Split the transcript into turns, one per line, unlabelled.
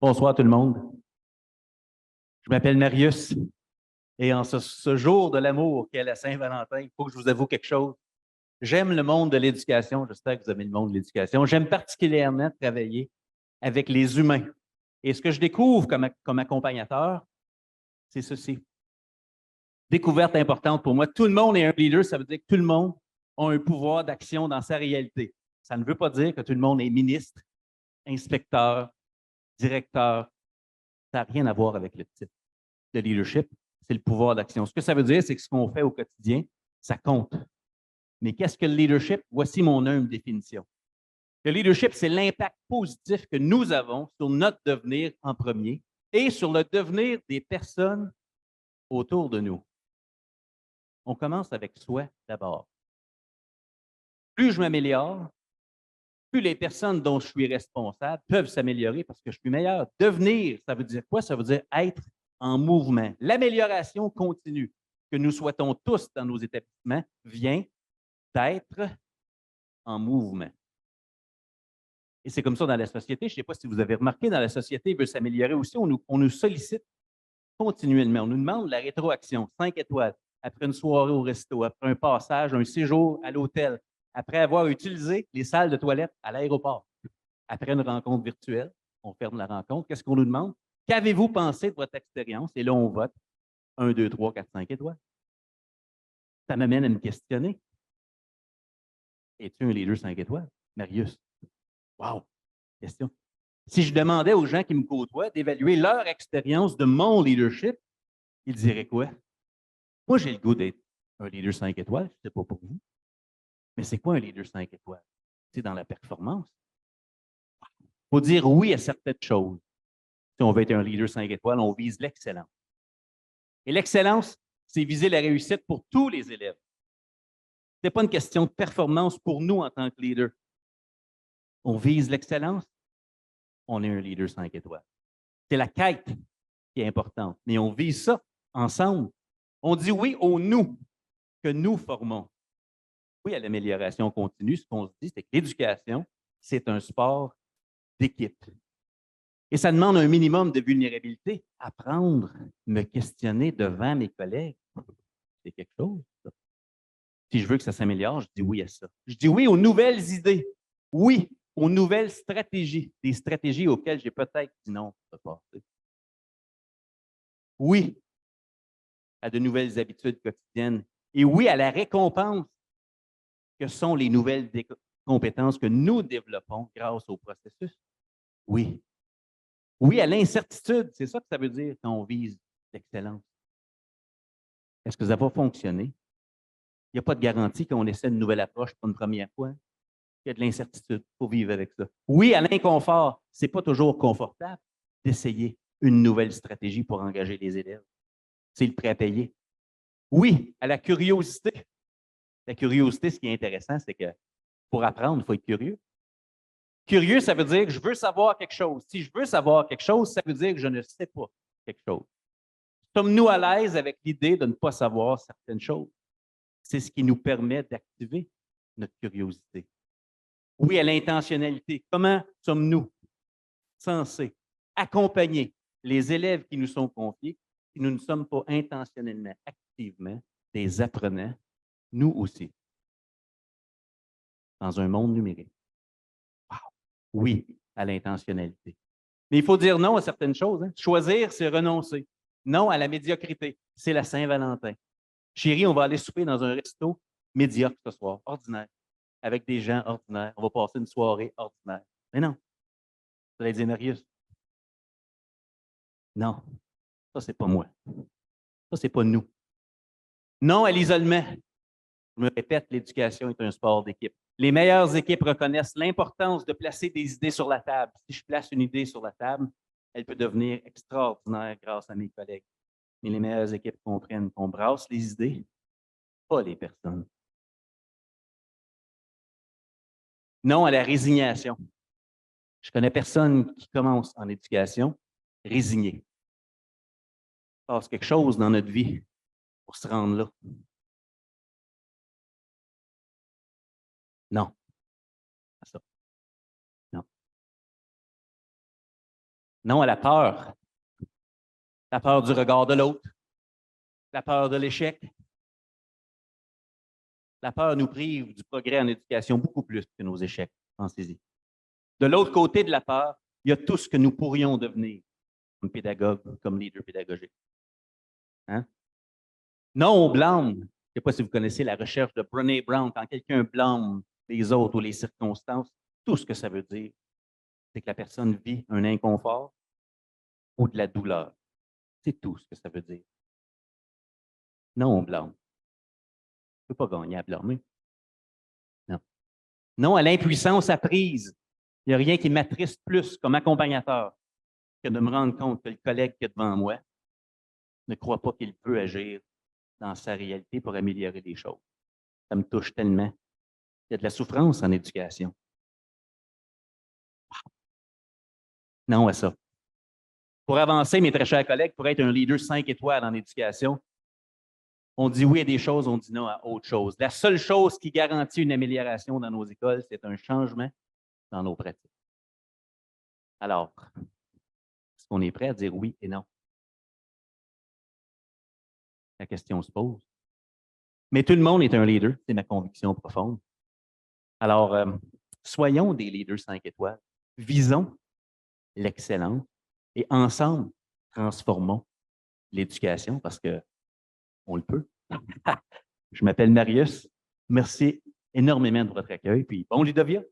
Bonsoir tout le monde. Je m'appelle Marius et en ce jour de l'amour qu'est la Saint-Valentin, il faut que je vous avoue quelque chose. J'aime le monde de l'éducation. J'espère que vous aimez le monde de l'éducation. J'aime particulièrement travailler avec les humains. Et ce que je découvre comme accompagnateur, c'est ceci. Découverte importante pour moi. Tout le monde est un leader. Ça veut dire que tout le monde a un pouvoir d'action dans sa réalité. Ça ne veut pas dire que tout le monde est ministre, inspecteur, directeur. Ça n'a rien à voir avec le type de leadership, c'est le pouvoir d'action. Ce que ça veut dire, c'est que ce qu'on fait au quotidien, ça compte. Mais qu'est-ce que le leadership? Voici mon humble définition. Le leadership, c'est l'impact positif que nous avons sur notre devenir en premier et sur le devenir des personnes autour de nous. On commence avec soi d'abord. Plus je m'améliore, plus les personnes dont je suis responsable peuvent s'améliorer parce que je suis meilleur. Devenir, ça veut dire quoi? Ça veut dire être en mouvement. L'amélioration continue que nous souhaitons tous dans nos établissements vient d'être en mouvement. Et c'est comme ça dans la société. Je ne sais pas si vous avez remarqué, dans la société, veut s'améliorer aussi. On nous sollicite continuellement. On nous demande la rétroaction, 5 étoiles, après une soirée au resto, après un passage, un séjour à l'hôtel, après avoir utilisé les salles de toilette à l'aéroport. Après une rencontre virtuelle, on ferme la rencontre. Qu'est-ce qu'on nous demande? Qu'avez-vous pensé de votre expérience? Et là, on vote 1, 2, 3, 4, 5 étoiles. Ça m'amène à me questionner. Es-tu un leader 5 étoiles? Marius. Wow! Question. Si je demandais aux gens qui me côtoient d'évaluer leur expérience de mon leadership, ils diraient quoi? Moi, j'ai le goût d'être un leader 5 étoiles, je ne sais pas pour vous. Mais c'est quoi un leader 5 étoiles? C'est dans la performance. Il faut dire oui à certaines choses. Si on veut être un leader 5 étoiles, on vise l'excellence. Et l'excellence, c'est viser la réussite pour tous les élèves. Ce n'est pas une question de performance pour nous en tant que leader. On vise l'excellence, on est un leader 5 étoiles. C'est la quête qui est importante, mais on vise ça ensemble. On dit oui au nous que nous formons. Oui à l'amélioration continue. Ce qu'on se dit, c'est que l'éducation, c'est un sport d'équipe. Et ça demande un minimum de vulnérabilité. Apprendre, me questionner devant mes collègues, c'est quelque chose. Ça. Si je veux que ça s'améliore, je dis oui à ça. Je dis oui aux nouvelles idées. Oui aux nouvelles stratégies. Des stratégies auxquelles j'ai peut-être dit non pour le passé. Oui à de nouvelles habitudes quotidiennes. Et oui à la récompense que sont les nouvelles compétences que nous développons grâce au processus. Oui. Oui à l'incertitude. C'est ça que ça veut dire quand on vise l'excellence. Est-ce que ça va fonctionner? Il n'y a pas de garantie qu'on essaie une nouvelle approche pour une première fois. Il y a de l'incertitude. Il faut vivre avec ça. Oui, à l'inconfort. Ce n'est pas toujours confortable d'essayer une nouvelle stratégie pour engager les élèves. C'est le prêt à payer. Oui, à la curiosité. La curiosité, ce qui est intéressant, c'est que pour apprendre, il faut être curieux. Curieux, ça veut dire que je veux savoir quelque chose. Si je veux savoir quelque chose, ça veut dire que je ne sais pas quelque chose. Sommes-nous à l'aise avec l'idée de ne pas savoir certaines choses? C'est ce qui nous permet d'activer notre curiosité. Oui, à l'intentionnalité. Comment sommes-nous censés accompagner les élèves qui nous sont confiés si nous ne sommes pas intentionnellement, activement des apprenants, nous aussi, dans un monde numérique? Wow. Oui, à l'intentionnalité. Mais il faut dire non à certaines choses. Hein. Choisir, c'est renoncer. Non à la médiocrité. C'est la Saint-Valentin. Chérie, on va aller souper dans un resto médiocre ce soir, ordinaire, avec des gens ordinaires. On va passer une soirée ordinaire. Mais non. Vous allez dire, Marius, non, ça, c'est pas moi. Ça, c'est pas nous. Non à l'isolement. Je me répète, l'éducation est un sport d'équipe. Les meilleures équipes reconnaissent l'importance de placer des idées sur la table. Si je place une idée sur la table, elle peut devenir extraordinaire grâce à mes collègues. Mais les meilleures équipes comprennent qu'on brasse les idées, pas les personnes. Non à la résignation. Je connais personne qui commence en éducation résigné. Il se passe quelque chose dans notre vie pour se rendre là. Non, pas ça. Non. Non à la peur du regard de l'autre, la peur de l'échec. La peur nous prive du progrès en éducation beaucoup plus que nos échecs, pensez-y. De l'autre côté de la peur, il y a tout ce que nous pourrions devenir comme pédagogue, comme leader pédagogique. Hein? Non au blâme. Je ne sais pas si vous connaissez la recherche de Brené Brown. Quand quelqu'un blâme les autres ou les circonstances, tout ce que ça veut dire, c'est que la personne vit un inconfort ou de la douleur. C'est tout ce que ça veut dire. Non au blâme. Je ne peux pas gagner à blâmer. Non. Non à l'impuissance apprise. Il n'y a rien qui m'attriste plus comme accompagnateur que de me rendre compte que le collègue qui est devant moi ne croit pas qu'il peut agir dans sa réalité pour améliorer les choses. Ça me touche tellement. Il y a de la souffrance en éducation. Non à ça. Pour avancer, mes très chers collègues, pour être un leader 5 étoiles en éducation, on dit oui à des choses, on dit non à autre chose. La seule chose qui garantit une amélioration dans nos écoles, c'est un changement dans nos pratiques. Alors, est-ce qu'on est prêt à dire oui et non? La question se pose. Mais tout le monde est un leader, c'est ma conviction profonde. Alors, soyons des leaders 5 étoiles. Visons l'excellence et ensemble, transformons l'éducation parce qu'on le peut. Je m'appelle Marius. Merci énormément de votre accueil. Puis bon Ludovia!